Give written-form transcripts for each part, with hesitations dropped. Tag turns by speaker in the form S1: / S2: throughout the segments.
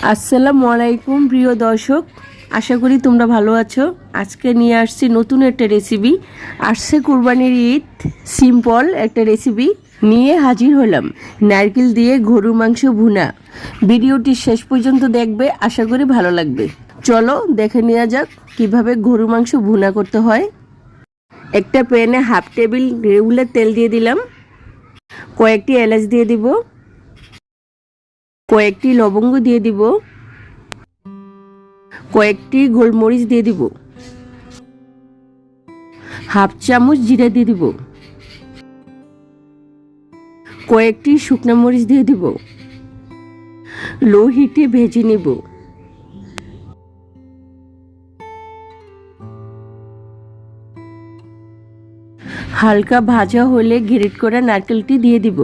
S1: আসসালামু আলাইকুম প্রিয় দর্শক, আশা করি তোমরা ভালো আছো। আজকে নিয়ে আসছি নতুন একটা রেসিপি। আসছে কুরবানির ঈদ, সিম্পল একটা রেসিপি নিয়ে হাজির হলাম। নারকেল দিয়ে গরুর মাংস ভুনা। ভিডিওটি শেষ পর্যন্ত দেখবে, আশা করি ভালো লাগবে। চলো দেখে নেওয়া যাক কিভাবে গরুর মাংস ভুনা করতে হয়। একটা প্যানে হাফ টেবিল রেগুলার তেল দিয়ে দিলাম, কয়েকটি এলাচ দিয়ে দিব, কয়েকটি লবঙ্গ দিয়ে দিব, কয়েকটি গোলমরিচ দিয়ে দিব, হাফ চামচ জিরা দিয়ে দিব, কয়েকটি শুকনো মরিচ দিয়ে দিব। লো হিটে ভেজে নিব। হালকা ভাজা হলে গ্রেট করা নারকেলটি দিয়ে দিব।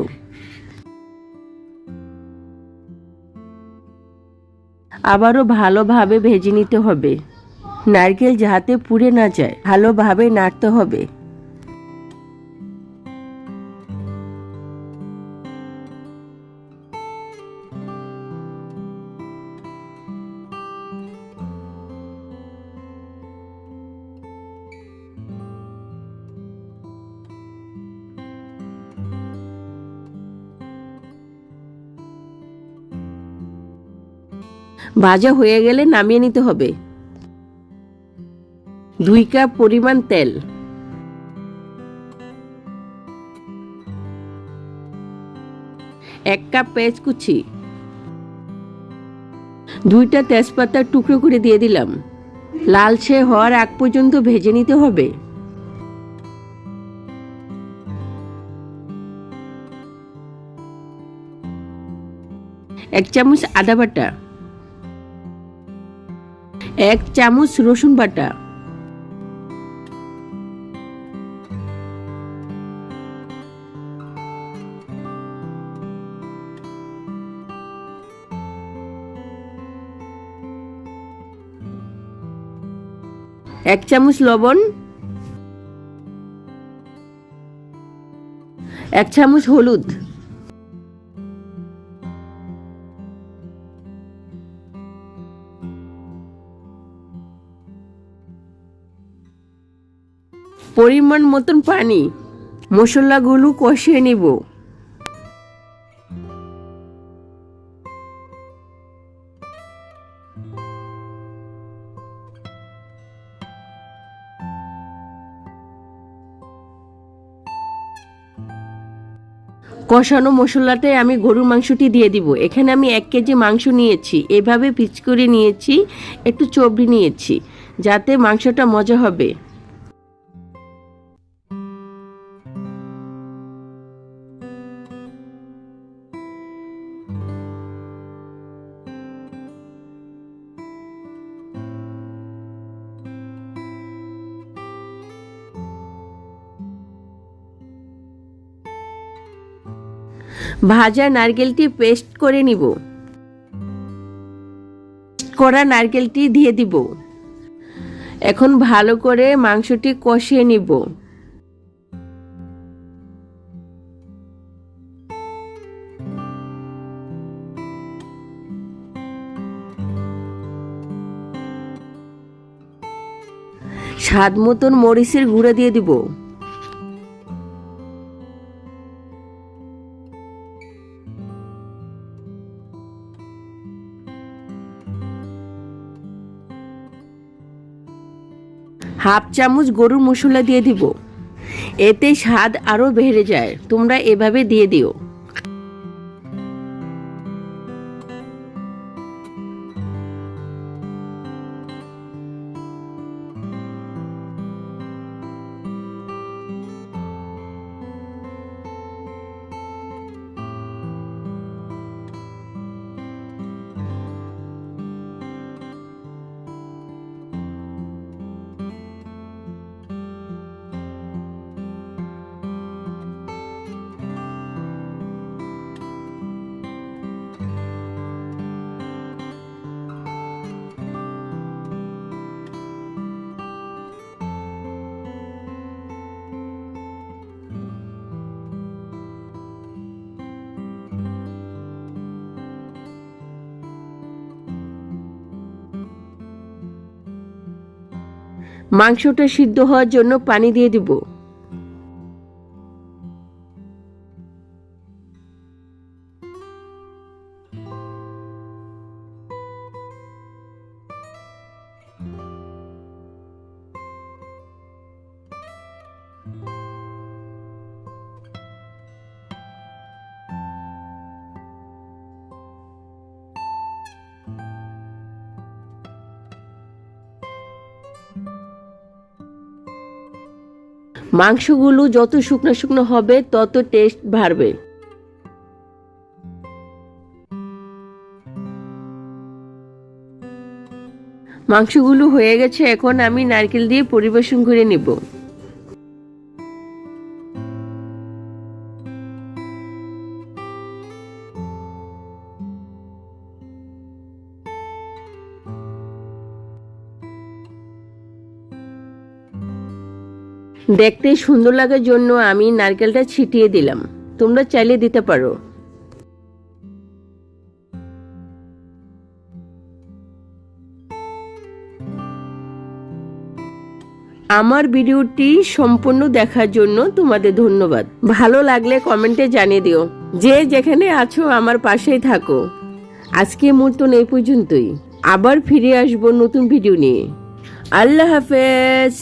S1: আবারও ভালোভাবে ভেজে নিতে হবে। নারকেল যাতে পুড়ে না যায়, ভালোভাবে নাড়তে হবে। ভাজা হয়ে গেলে নামিয়ে নিতে হবে। 2 কাপ পরিমাণ তেল, 1 কাপ পেঁয়াজ কুচি, 2টা তেজপাতার টুকরো করে দিয়ে দিলাম। লালচে হওয়ার আগ পর্যন্ত ভেজে নিতে হবে। 1 চামচ আদা বাটা, 1 চামচ রসুন বাটা, 1 চামচ লবণ, 1 চামচ হলুদ, পরিমাণ মতন পানি। মশলাগুলো কষিয়ে নিব। কষানো মশলাটায় আমি গরুর মাংসটি দিয়ে দিব। এখানে আমি 1 কেজি মাংস নিয়েছি, এভাবে পিচ করে নিয়েছি, একটু চর্বি নিয়েছি, যাতে মাংসটা মজা হবে। ভাজা নারকেলটি পেস্ট করে নিব। করা নারকেলটি দিয়ে দিব। এখন ভালো করে মাংসটি কষিয়ে নিব। স্বাদ মতন মরিচের গুঁড়া দিয়ে দিব। হাফ চামচ গরুর মশলা দিয়ে দিব। এতে স্বাদ আরো বেড়ে যায়, তোমরা এভাবে দিয়ে দিও। মাংসটা সিদ্ধ হওয়ার জন্য পানি দিয়ে দিব। মাংসগুলো যত শুকনো শুকনো হবে তত টেস্ট বাড়বে। মাংসগুলো হয়ে গেছে, এখন আমি নারকেল দিয়ে পরিবেশন করে নিব। দেখতে সুন্দর লাগার জন্য আমি নারকেলটা ছিটিয়ে দিলাম, তোমরা চাইলে দিতে পারো। আমার ভিডিওটি সম্পূর্ণ দেখার জন্য তোমাদের ধন্যবাদ। ভালো লাগলে কমেন্টে জানিয়ে দিও। যে যেখানে আছো আমার পাশেই থাকো। আজকের মতন এই পর্যন্তই, আবার ফিরে আসবো নতুন ভিডিও নিয়ে। আল্লাহ হাফেজ।